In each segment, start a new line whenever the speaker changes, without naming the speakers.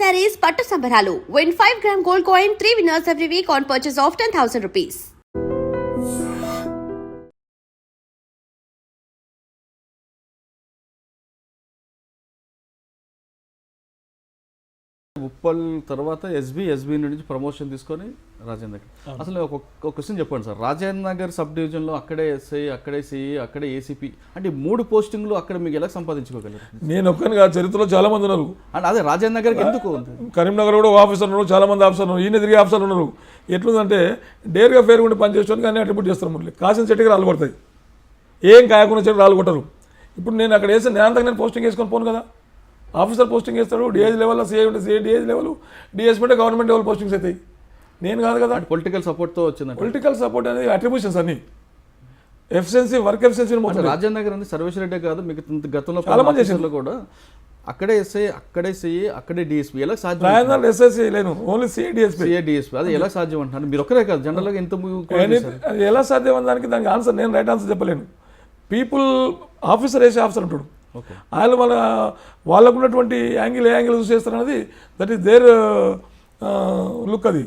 sarees పట్టు సంబరాలు. Win 5 gram gold coin, 3 winners every week on purchase of 10,000 rupees.
Uppal తర్వాత SB నుంచి promotion తీసుకొని రాజేంద్ర నగర్. అసలు ఒక క్వశ్చన్ చెప్పండి సార్, రాజేంద్ర నగర్ సబ్ డివిజన్లో అక్కడే ఎస్ఐ, అక్కడే సిఈ, అక్కడే ఏసీపీ, అంటే 3 పోస్టింగ్లు అక్కడ మీకు ఎలా సంపాదించుకోగలరు?
నేను ఒక్కనిగా చరిత్రలో చాలా మంది ఉన్నారు.
అంటే అదే రాజేంద్ర నగర్కి ఎందుకు?
కరీంనగర్ కూడా ఆఫీసర్ ఉన్నారు, చాలా మంది ఆఫీసర్ ఉన్నారు, ఈయన తిరిగి ఆఫీసర్లు ఉన్నారు. ఎట్లుందంటే డేర్గా ఫేర్గా పనిచేసుకోవడానికి అన్ని అట్రిబ్యూట్ చేస్తారు. మురళి కాసిన చెట్టుకి రాళ్ళు కొడతాయి, ఏం కాయకుండా చెట్టు రాళ్ళు కొట్టరు. ఇప్పుడు నేను అక్కడ వేస్తే నేను పోస్టింగ్ వేసుకొని పోను కదా. ఆఫీసర్ పోస్టింగ్ వేస్తాడు, డిఐజీ లెవెల్లో సిఐ ఉంటే సిఐ, డిఐజీ లెవెల్, డిఎస్పీ అంటే గవర్నమెంట్ లెవెల్ పోస్టింగ్స్ అవుతాయి. నేను కాదు కదా.
పొలిటికల్ సపోర్ట్తో వచ్చింది.
పొలిటికల్ సపోర్ట్ అనేది అట్రిబ్యూషన్స్ అన్ని efficiency, work efficiency.
Rajendra Nagar అనేది సర్వేశ్వర రెడ్డి కాదు, మీకు గతంలో
చాలా మంది చేసేది
కూడా అక్కడే ఎస్ఐ, అక్కడే సిఐ, అక్కడే డిఎస్పీ. ఎలా సాధ్యం?
రాజేంద్ర ఎస్ఎస్సీ లేను, ఓన్లీ సిఐ, డిఎస్పీ.
అది ఎలా సాధ్యం అంటారు? మీరు ఒక్కరే కాదు, జనరల్గా ఎంత
ఎలా సాధ్యం అన్న దానికి ఆన్సర్ నేను రైట్ ఆన్సర్ చెప్పలేను. పీపుల్ ఆఫీసర్ వేసే ఆఫీసర్ ఉంటాడు, వాళ్ళు వాళ్ళకు ఉన్నటువంటి యాంగిల్ ఏ యాంగిల్ చూస్ చేస్తారు అనేది దట్ ఈస్ దేర్ లుక్. అది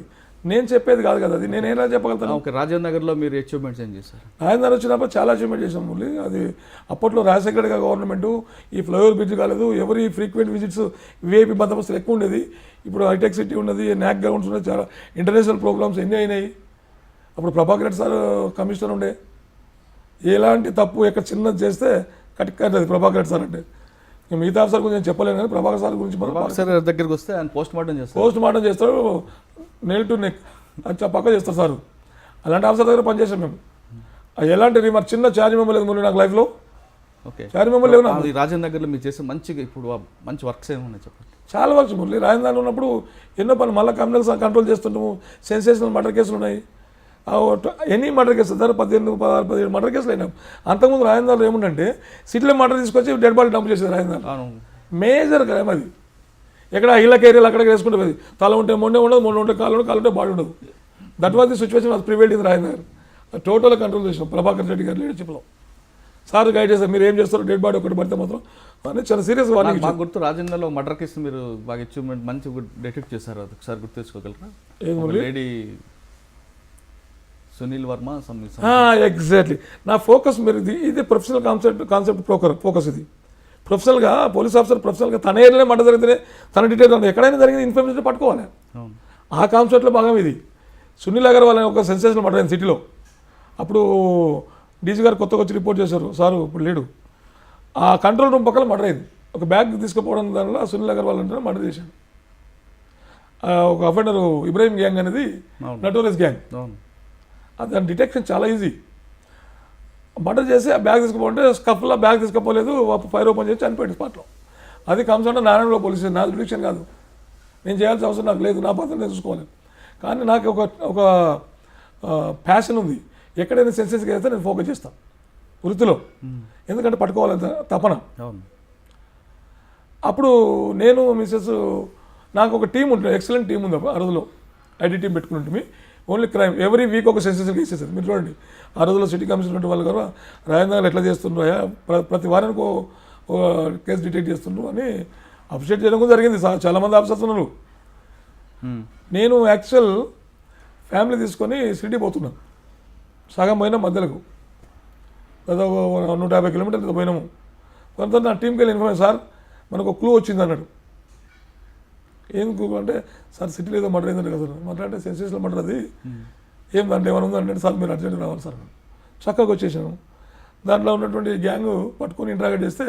నేను చెప్పేది కాదు కదా, అది నేను ఎలా చెప్పగలుగుతాను?
ఓకే, రాజేంద్ర నగర్లో మీరు అచీవ్మెంట్స్ ఏం చేశారు?
రాజేంద్ర వచ్చినప్పుడు చాలా అచీవ్మెంట్ చేసాం మురళి. అది అప్పట్లో రాజశేఖర్ గవర్నమెంట్ ఈ ఫ్లైఓవర్ బ్రిడ్జ్ కాలేదు, ఎవరి ఫ్రీక్వెంట్ విజిట్స్ విఐపి బందోబస్తులు ఎక్కువ ఉండేది. ఇప్పుడు హైటెక్ సిటీ ఉన్నది, నాక్ గ్రౌండ్స్ ఉన్నాయి, చాలా ఇంటర్నేషనల్ ప్రోగ్రామ్స్ ఎన్ని అయినాయి. అప్పుడు ప్రభాకర్ రెడ్డి సార్ కమిషనర్ ఉండే, ఎలాంటి తప్పు ఎక్కడ చిన్నది చేస్తే కట్టుకది ప్రభాకర్ రెడ్డి సార్ అంటే. మిగతా ఆఫీసర్ గురించి నేను చెప్పలేను, కానీ ప్రభాకర్ సార్ గురించి
సార్ దగ్గరికి వస్తే ఆయన పోస్ట్ మార్టం చేస్తాడు, నెల్ టు నెక్ అది పక్క చేస్తారు సార్. అలాంటి ఆఫీసర్ దగ్గర పనిచేసాం మేము. ఎలాంటి మరి చిన్న ఛార్జ్ మెమో లేదు ముందు నాకు లైఫ్లో. ఓకే,
ఛార్జ్ మెమో లేవు.
రాజేంద్ర నగర్లో మీరు చేసే ఇప్పుడు మంచి వర్క్స్ ఏమన్నా చెప్పండి?
చాలా వర్క్స్ మురళి. రాజేంద్రలో ఉన్నప్పుడు ఎన్నో పని, మళ్ళీ క్రిమినల్స్ కంట్రోల్ చేస్తుంటాము. సెన్సేషనల్ మర్డర్ కేసులు ఉన్నాయి, ఎన్ని మర్డర్ కేసులు దాదాపు 15, 16, 17 మర్డర్ కేసులు అయినాం. అంతకుముందు రాజేంద్రలో ఏముందంటే సిటీలో మర్డర్ తీసుకొచ్చి డెడ్ బాడీ డంప్ చేసేది రాజేంద్ర. మేజర్ క్రైమ్ అది. ఎక్కడ ఇళ్ళకి ఏరియాలు అక్కడికి వేసుకుంటే తల ఉంటే మొండే ఉండదు, మొండ ఉంటే కాలు ఉంటే బాడీ ఉండదు. That was the situation was prevailed in Rajendra. Total control చేసినాం ప్రభాకర్ రెడ్డి గారి లీడర్షిప్లో. సార్ గైడ్ చేస్తారు, మీరు ఏం చేస్తారు, డెడ్ బాడీ ఒకటి పడితే మాత్రం అని చాలా సీరియస్.
బాగా గుర్తు, రాజేంద్రలో మర్డర్ కేసు మీరు బాగా అచీవ్మెంట్ మంచి డిటెక్ట్ చేశారు, అది ఒకసారి గుర్తు తెచ్చుకోగలరా? లేడీ సునీల్ వర్మ.
ఎగ్జాక్ట్లీ నా ఫోకస్. మీరు ఇది ప్రొఫెషనల్ కాన్సెప్ట్ ఫోకస్. ఇది ప్రొఫెషనల్గా పోలీస్ ఆఫీసర్ ప్రొఫెషనల్గా తన ఏరియాలో మర్డర్ జరిగితే తన డీటెయిల్ ఎక్కడైనా జరిగింది ఇన్ఫర్మేషన్ పట్టుకోవాలి. ఆ కాన్సెప్ట్లో భాగం ఇది. సునీల్ అగర్వాల్ అనే ఒక సెన్సేషనల్ మర్డర్ అయింది సిటీలో. అప్పుడు డీజీ గారు కొత్తగా వచ్చి రిపోర్ట్ చేశారు, సారు ఇప్పుడు లేడు. ఆ కంట్రోల్ రూమ్ పక్కన మర్డర్ అయింది. ఒక బ్యాగ్ తీసుకుపోవడం దానివల్ల సునీల్ అగర్వాల్ అంటే మర్డర్ చేశాడు. ఒక అఫెండర్ ఇబ్రాహిం గ్యాంగ్ అనేది నటోరియస్ గ్యాంగ్. దాని డిటెక్షన్ చాలా ఈజీ. మర్డర్ చేసి ఆ బ్యాగ్ తీసుకుపోతే స్కఫ్లో బ్యాగ్ తీసుకుపోలేదు, ఫైర్ ఓపెన్ చేసి చనిపోయింది స్పాట్లో. అది కమ్సంటే నారాయణలో పోలీస్ స్టేషన్, నా డిటెక్షన్ కాదు. నేను చేయాల్సిన అవసరం నాకు లేదు, నా పద్ధతి నేను చూసుకోవాలి. కానీ నాకు ఒక ప్యాషన్ ఉంది, ఎక్కడైనా సెన్సెస్గా వేస్తే నేను ఫోకస్ చేస్తాను వృత్తిలో, ఎందుకంటే పట్టుకోవాలంత తపన. అప్పుడు నేను మిస్సెస్ నాకు ఒక టీం ఉంటుంది, ఎక్సలెంట్ టీం ఉంది. ఆ రోజులో ఐటీ టీం పెట్టుకుంటుంది. ఓన్లీ క్రైమ్ ఎవ్రీ వీక్ ఒక సెన్సేషన్ కేసు చేస్తారు. మీరు చూడండి, ఆ రోజుల్లో సిటీ కమిషనర్ వాళ్ళు కూడా రాజేంద్ర ఎట్లా చేస్తుండ్రో, ప్రతి వారానికి ఒక కేసు డిటెక్ట్ చేస్తుండ్రు అని అప్రిషియేట్ చేయడం కూడా జరిగింది. చాలామంది ఆఫీసర్స్ ఉన్నారు. నేను యాక్చువల్ ఫ్యామిలీ తీసుకొని సిటీ పోతున్నాను. సగం పోయినా మధ్యలకు దాదాపు 150 కిలోమీటర్లు పోయినాము. కొంత నా టీంకి వెళ్ళి ఇన్ఫర్మేషన్, సార్ మనకు ఒక క్లూ వచ్చింది అన్నాడు. ఏం క్లూ అంటే, సార్ సిటీలో ఏదో మర్డర్ అయిందంటే కదా సార్. మర్డర్ అంటే సెన్సేషనల్ మర్డర్, అది ఏం దాంట్లో ఏమైనా ఉందంటే, సార్ మీరు అర్జెంట్గా రావాలి సార్. చక్కగా వచ్చేసాను. దాంట్లో ఉన్నటువంటి గ్యాంగ్ పట్టుకొని ఇంట్రాగేట్ చేస్తే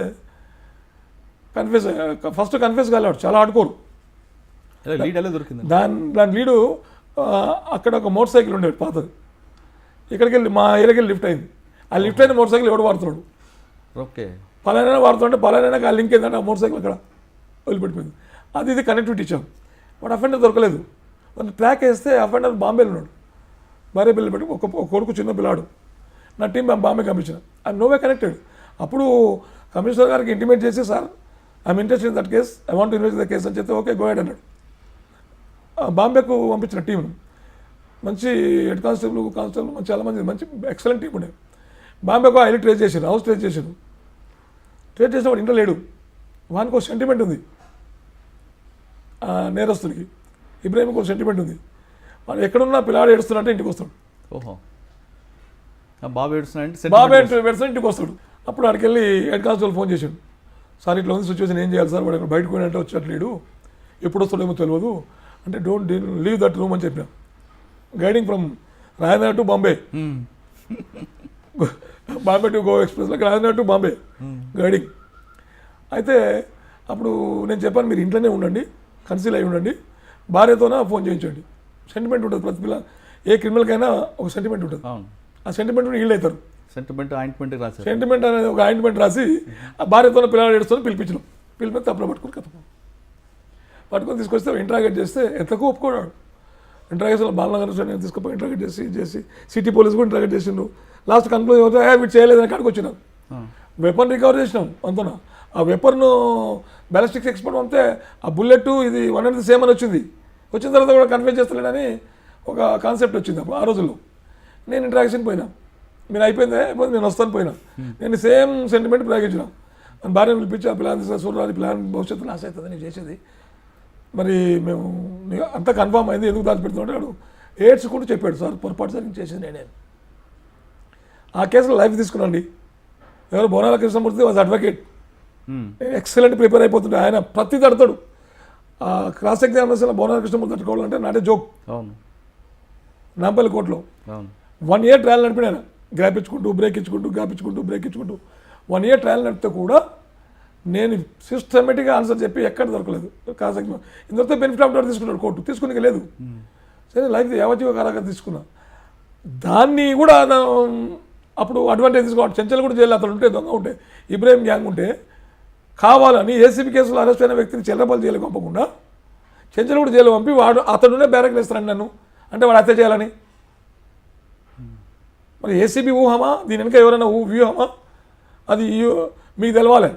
ఫస్ట్ కన్ఫ్యూజ్ కాలేవాడు, చాలా ఆడుకోరు. దాని లీడు అక్కడ ఒక మోటార్ సైకిల్ ఉండేది పాతది, ఇక్కడికి వెళ్ళి మా ఏరియాకి వెళ్ళి లిఫ్ట్ అయింది. ఆ లిఫ్ట్ అయిన మోటార్ సైకిల్ ఎవడు వాడుతున్నాడు,
ఓకే
పలానైనా వాడుతుంటే పలానైనా ఆ లింక్ ఏంటంటే ఆ మోటార్ సైకిల్ అక్కడ వదిలిపెట్టిపోయింది. అది ఇది కనెక్టివిటీ ఇచ్చాం. వాడు అఫెండర్ దొరకలేదు. వాడిని ట్రాక్ వేస్తే అఫెండర్ బాంబేలో ఉన్నాడు. భార్య పిల్లలు పెట్టి ఒక కొడుకు చిన్న పిల్లాడు. నా team Bombay commissioner, I no way connected. అప్పుడు కమిషనర్ గారికి ఇంటిమేట్ చేసి, sir I'm interested in that case, I want to invest the case అని చెప్తే ఓకే గో హెడ్ అన్నాడు. బాంబేకు పంపించిన టీం మంచి హెడ్ కానిస్టేబుల్ చాలామంది మంచి ఎక్సలెంట్ టీం ఉండే. బాంబేకు వెళ్ళి ట్రేస్ చేశారు, హౌస్ ట్రేస్ చేశారు. ట్రేస్ చేసిన వాడు ఇంట్లో లేడు. వానికి ఒక సెంటిమెంట్ ఉంది. నేరస్తుడికి. ఇబ్రాహీంకి ఒక సెంటిమెంట్ ఉంది, వాడు ఎక్కడున్నా పిల్లాడు ఏడుస్తున్నట్టే ఇంటికి వస్తాడు.
ఓహో, బాబు ఏడుస్తున్నాయంటే
బాబు ఏడుస్తున్నా ఇంటికి వస్తాడు. అప్పుడు అక్కడికి వెళ్ళి హెడ్ కానిస్టేబుల్ ఫోన్ చేశాడు, సార్ ఇట్లా ఉంది సిచ్యువేషన్, ఏం చేయాలి సార్, వాడు అక్కడ బయటకు పోయినట్టే వచ్చేట్లేడు, ఎప్పుడు వస్తాడేమో తెలియదు అంటే డోంట్ లీవ్ దట్ రూమ్ అని చెప్పిన. గైడింగ్ ఫ్రమ్ రాజధాని టు బాంబే, బాంబే టు గోవా ఎక్స్ప్రెస్లో రాజధాని టు బాంబే గైడింగ్. అయితే అప్పుడు నేను చెప్పాను, మీరు ఇంట్లోనే ఉండండి, కన్సీల్ అయి ఉండండి, భార్యతోనే ఫోన్ చేయించండి. సెంటిమెంట్ ఉంటుంది ప్రతి పిల్ల, ఏ క్రిమినల్కైనా ఒక సెంటిమెంట్ ఉంటుంది. ఆ సెంటిమెంట్ వీళ్ళు అవుతారు.
సెంటిమెంట్ ఆయింట్మెంట్ రాశారు.
సెంటిమెంట్ అనేది ఒక ఆయింట్మెంట్ రాసి ఆ భార్యతోనే పిల్లలు ఏడుస్తుంది పిలిపించడం, పిలిపి తప్పులో పట్టుకుని కథ పట్టుకొని తీసుకొస్తే ఇంట్రాగేట్ చేస్తే ఎంతకు ఒప్పుకోడాడు. ఇంట్రాగేషన్ బాలనగర్ తీసుకుపోయి ఇంట్రాగేట్ చేసి సిటీ పోలీస్ కూడా ఇంట్రాగేట్ చేసిండు. లాస్ట్ కన్క్లూజన్ అవుతే వీటి చేయలేదని కాడికి వచ్చినాం. వెపన్ రికవర్ చేసినాం అంతనా. ఆ వెపన్ను బ్యాలిస్టిక్స్ ఎక్స్పర్ట్ అంతే, ఆ బుల్లెట్ ఇది వన్ అండ్ సేమ్ అని వచ్చింది. వచ్చిన తర్వాత కూడా కన్ఫ్యూజ్ చేస్తలేడని ఒక కాన్సెప్ట్ వచ్చింది అప్పుడు ఆ రోజుల్లో. నేను ఇంట్రాక్షన్ పోయినా, మీరు అయిపోయిందే నేను వస్తాను పోయినా, నేను సేమ్ సెంటిమెంట్ ప్రయోగించిన. భార్యను పిలిపించి ఆ ప్లాన్ చూడాలి, ప్లాన్ భవిష్యత్తు నాశ అవుతుంది నేను చేసేది, మరి మేము అంతా కన్ఫామ్ అయింది, ఎందుకు దాచిపెడుతుంటే వాడు ఏడ్చుకుంటూ చెప్పాడు, సార్ పొరపాటు సార్ నేను చేసేది నేనే. ఆ కేసులో లైఫ్ తీసుకున్నాండి. ఎవరు Bonala Krishnamurthy was advocate, excellent prepare అయిపోతుంటే ఆయన ప్రతి తడతాడు. ఆ క్రాస్ ఎగ్జామినేషన్లో బోనాల కృష్ణమూర్తి తట్టుకోవాలంటే నాటే జోక్.
అవును,
నాంపల్లి కోర్టులో 1 year ట్రయల్ నడిపిన ఆయన, గ్యాప్ ఇచ్చుకుంటూ బ్రేక్ ఇచ్చుకుంటూ బ్రేక్ ఇచ్చుకుంటూ 1 year ట్రయల్ నడిపితే కూడా నేను సిస్టమేటిక్గా ఆన్సర్ చెప్పి ఎక్కడ దొరకలేదు. క్రాస్ ఎగ్జామ్ ఇంతతో బెనిఫిట్ ఆఫ్ డౌట్ తీసుకున్నాడు కోర్టు, తీసుకునే లేదు. సరే లైఫ్ యావజ్జీవ కారాగా తీసుకున్నా. దాన్ని కూడా అప్పుడు అడ్వాంటేజ్ తీసుకోవాలి. చెంచల్ కూడా జైలు అతను ఉంటే, దొంగ ఉంటే, ఇబ్రాహీం గ్యాంగ్ ఉంటే కావాలని ఏసీబీ కేసులో అరెస్ట్ అయిన వ్యక్తిని చెల్లపల్లి జైలు పంపకుండా చెంచల్ కూడా జైలు పంపి వాడు అతడునే బ్యారక్లు వేస్తాడు నన్ను అంటే వాడు హత్య చేయాలని. మరి ఏసీబీ ఊహమా, దీని వెనుక ఎవరైనా వ్యూహమా, అది మీకు తెలవాలి.